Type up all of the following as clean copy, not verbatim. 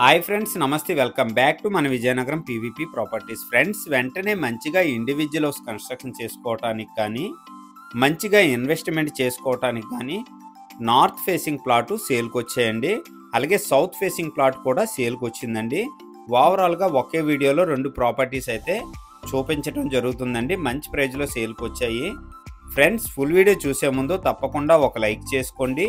Hi friends, నమస్తే. Welcome back to మన Vizianagaram PVP properties. Friends, వెంటనే మంచిగా ఇండివిజువల్ హౌస్ కన్స్ట్రక్షన్ చేసుకోవటానికి కానీ, మంచిగా ఇన్వెస్ట్మెంట్ చేసుకోవటానికి కానీ నార్త్ ఫేసింగ్ ప్లాటు సేల్కి వచ్చాయండి. అలాగే సౌత్ ఫేసింగ్ ప్లాట్ కూడా సేల్కి వచ్చిందండి. ఓవరాల్గా ఒకే వీడియోలో రెండు ప్రాపర్టీస్ అయితే చూపించడం జరుగుతుందండి. మంచి ప్రైజ్లో సేల్కి వచ్చాయి. ఫ్రెండ్స్, ఫుల్ వీడియో చూసే ముందు తప్పకుండా ఒక లైక్ చేసుకోండి.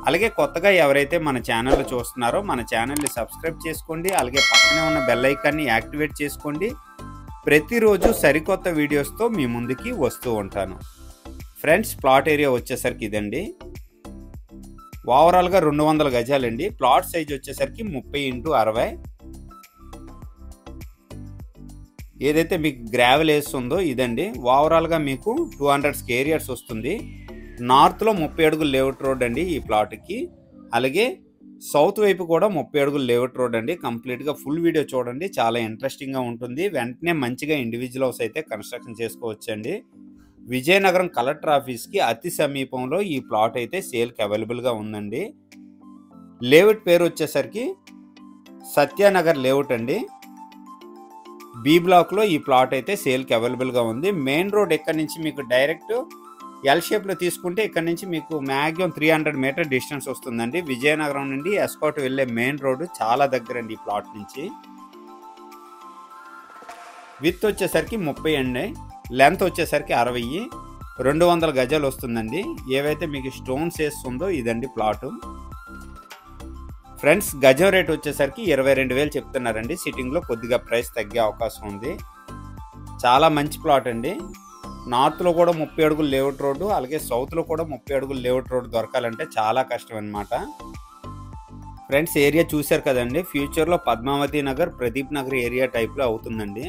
అలాగే కొత్తగా ఎవరైతే మన ఛానల్ చూస్తున్నారో మన ఛానల్ని సబ్స్క్రైబ్ చేసుకోండి. అలాగే పక్కనే ఉన్న బెల్ ఐకాన్ని యాక్టివేట్ చేసుకోండి. ప్రతిరోజు సరికొత్త వీడియోస్తో మీ ముందుకి వస్తూ ఉంటాను. ఫ్రెండ్స్, ప్లాట్ ఏరియా వచ్చేసరికి ఇదండి. ఓవరాల్గా 200 గజాలండి. ప్లాట్ సైజ్ వచ్చేసరికి 30x60. ఏదైతే మీకు గ్రావెల్ వేస్తుందో ఇదండి. ఓవరాల్గా మీకు 200 స్క్వేర్ యార్డ్స్ వస్తుంది. నార్త్లో 30 అడుగుల లేఅవుట్ రోడ్ అండి ఈ ప్లాట్కి. అలాగే సౌత్ వైపు కూడా 30 అడుగుల లేఅవుట్ రోడ్ అండి. కంప్లీట్గా ఫుల్ వీడియో చూడండి, చాలా ఇంట్రెస్టింగ్గా ఉంటుంది. వెంటనే మంచిగా ఇండివిజువల్ హౌస్ అయితే కన్స్ట్రక్షన్ చేసుకోవచ్చండి. విజయనగరం కలెక్టర్ ఆఫీస్కి అతి సమీపంలో ఈ ప్లాట్ అయితే సేల్కి అవైలబుల్గా ఉందండి. లేఅవుట్ పేరు వచ్చేసరికి సత్యానగర్ లేఅవుట్ అండి. బి బ్లాక్లో ఈ ప్లాట్ అయితే సేల్కి అవైలబుల్గా ఉంది. మెయిన్ రోడ్ ఎక్కడి నుంచి మీకు డైరెక్ట్ ఎల్ షేప్లో తీసుకుంటే ఇక్కడ నుంచి మీకు మ్యాక్సిమం 300 మీటర్ డిస్టెన్స్ వస్తుందండి. విజయనగరం నుండి ఎస్కాట్ వెళ్ళే మెయిన్ రోడ్డు చాలా దగ్గర అండి ఈ ప్లాట్ నుంచి. విత్ వచ్చేసరికి 30 అండి, లెంత్ వచ్చేసరికి 60, 200 గజాలు వస్తుందండి. ఏవైతే మీకు స్టోన్స్ వేస్తుందో ఇదండి ప్లాటు. ఫ్రెండ్స్, గజం రేట్ వచ్చేసరికి 22,000 చెప్తున్నారండి. సిట్టింగ్లో కొద్దిగా ప్రైస్ తగ్గే అవకాశం ఉంది. చాలా మంచి ప్లాట్ అండి. నార్త్లో కూడా 30 అడుగుల లేఅవుట్ రోడ్డు, అలాగే సౌత్లో కూడా 30 అడుగుల లేఅవుట్ రోడ్డు దొరకాలంటే చాలా కష్టం అనమాట. ఫ్రెండ్స్, ఏరియా చూశారు కదండి. ఫ్యూచర్లో పద్మావతి నగర్, ప్రదీప్ నగర్ ఏరియా టైప్లో అవుతుందండి.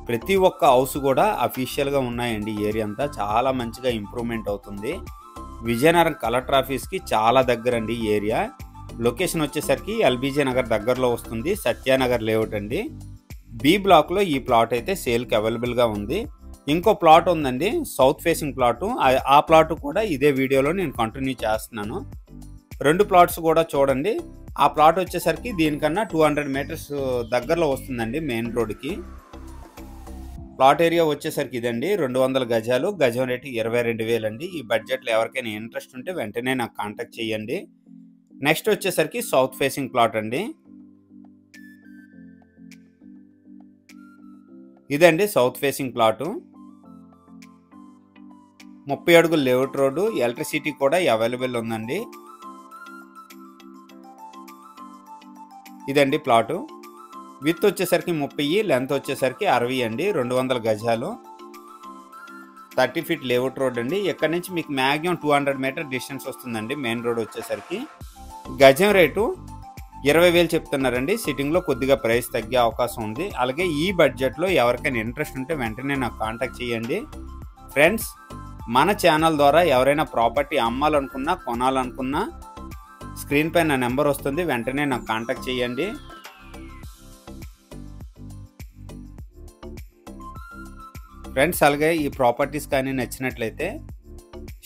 ప్రతి ఒక్క హౌస్ కూడా అఫీషియల్గా ఉన్నాయండి. ఏరియా అంతా చాలా మంచిగా ఇంప్రూవ్మెంట్ అవుతుంది. విజయనగరం కలెక్టర్ ఆఫీస్కి చాలా దగ్గర అండి ఈ ఏరియా. లొకేషన్ వచ్చేసరికి ఎల్బీజీ నగర్ దగ్గరలో వస్తుంది. సత్యానగర్ లేఅవుట్ అండి. బి బ్లాక్లో ఈ ప్లాట్ అయితే సేల్కి అవైలబుల్గా ఉంది. ఇంకో ప్లాట్ ఉందండి, సౌత్ ఫేసింగ్ ప్లాటు. ఆ ప్లాట్ కూడా ఇదే వీడియోలో నేను కంటిన్యూ చేస్తున్నాను. రెండు ప్లాట్స్ కూడా చూడండి. ఆ ప్లాట్ వచ్చేసరికి దీనికన్నా 200 మీటర్స్ దగ్గరలో వస్తుందండి మెయిన్ రోడ్కి. ప్లాట్ ఏరియా వచ్చేసరికి ఇదండి. 200 గజాలు, గజం రేటు 22,000 అండి. ఈ బడ్జెట్లో ఎవరికైనా ఇంట్రెస్ట్ ఉంటే వెంటనే నాకు కాంటాక్ట్ చేయండి. నెక్స్ట్ వచ్చేసరికి సౌత్ ఫేసింగ్ ప్లాట్ అండి. ఇదండి సౌత్ ఫేసింగ్ ప్లాటు. 30 అడుగుల లేఅవుట్ రోడ్డు, ఎలక్ట్రిసిటీ కూడా అవైలబుల్ ఉందండి. ఇదండి ప్లాటు. విత్ వచ్చేసరికి 30, లెంత్ వచ్చేసరికి 60 అండి. 200 గజాలు, 30 ఫీట్ లేఅవుట్ రోడ్ అండి. ఇక్కడ నుంచి మీకు మ్యాక్సిమం 200 మీటర్ డిస్టెన్స్ వస్తుందండి మెయిన్ రోడ్ వచ్చేసరికి. గజం రేటు 20,000 చెప్తున్నారండి. సిట్టింగ్లో కొద్దిగా ప్రైస్ తగ్గే అవకాశం ఉంది. అలాగే ఈ బడ్జెట్లో ఎవరికైనా ఇంట్రెస్ట్ ఉంటే వెంటనే నాకు కాంటాక్ట్ చేయండి. ఫ్రెండ్స్, మన ఛానల్ ద్వారా ఎవరైనా ప్రాపర్టీ అమ్మాలనుకున్నా, కొనాలనుకున్నా స్క్రీన్ పైన నా నెంబర్ వస్తుంది, వెంటనే నాకు కాంటాక్ట్ చేయండి. ఫ్రెండ్స్, అలాగే ఈ ప్రాపర్టీస్ కానీ నచ్చినట్లయితే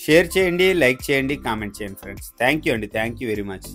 షేర్ చేయండి, లైక్ చేయండి, కామెంట్ చేయండి. ఫ్రెండ్స్, థ్యాంక్ యూ అండి. Thank you very much.